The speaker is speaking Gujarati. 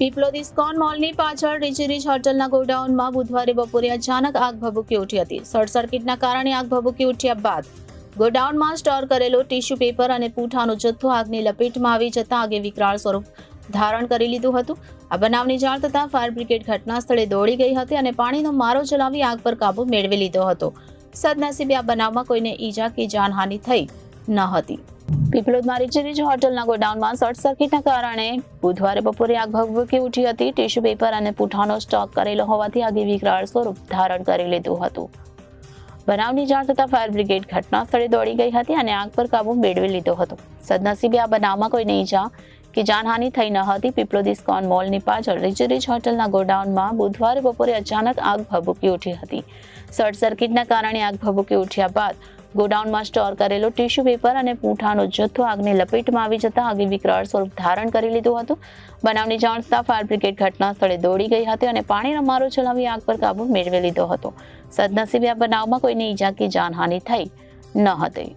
પીપલોદ ઇસ્કોન મોલની પાછળ રીચ હોટલના ગોડાઉનમાં બુધવારે બપોરે અચાનક આગ ભભૂકી ઉઠી હતી. શોર્ટ સર્કિટના કારણે આગ ભભૂકી ઉઠ્યા બાદ ગોડાઉનમાં સ્ટોર કરેલો ટીશ્યુ પેપર અને પૂંઠાનો જથ્થો આગની લપેટમાં આવી જતા આગે વિકરાળ સ્વરૂપ ધારણ કરી લીધું હતું. આ બનાવની જાણ થતાં ફાયર બ્રિગેડ ઘટના સ્થળે દોડી ગઈ હતી અને પાણીનો મારો ચલાવી આગ પર કાબુ મેળવી લીધો હતો. સદનસીબે આ બનાવમાં કોઈને ઈજા કે જાનહાનિ થઈ ન હતી. પીપલોદમાં રીચ હોટલના ગોડાઉનમાં શોર્ટ સર્કિટના કારણે બુધવારે બપોરે આગ ભભૂકી ઉઠી હતી. ટીશ્યુ પેપર અને પૂંઠાનો સ્ટોક કરેલો હોવાથી આગે વિકરાળ સ્વરૂપ ધારણ કરી લીધું હતું. બનાવની જાણ થતાં ફાયર બ્રિગેડ ઘટના સ્થળે દોડી ગઈ હતી અને આગ પર કાબુ મેળવી લીધો હતો. સદનસીબે આ બનાવમાં કોઈને ઈજા કે જાનહાનિ થઈ ન હતી. પીપલોદ ઇસ્કોન મોલની પાછળ રીચ હોટલના ગોડાઉનમાં બુધવારે બપોરે અચાનક આગ ભભૂકી ઉઠી હતી. શોર્ટ સર્કિટના કારણે આગ ભભૂકી ઉઠ્યા બાદ ગોડાઉનમાં સ્ટોર કરેલો ટીશ્યુ પેપર અને પૂંઠાનો જથ્થો આગની લપેટમાં આવી જતા આગે વિકરાળ સ્વરૂપ ધારણ કરી લીધું હતું. બનાવની જાણ થતાં ફાયર બ્રિગેડ ઘટના સ્થળે દોડી ગઈ હતી અને પાણીનો મારો ચલાવી આગ પર કાબુ મેળવી લીધો હતો. સદનસીબે આ બનાવમાં કોઈને ઈજા કે જાનહાનિ થઈ ન હતી.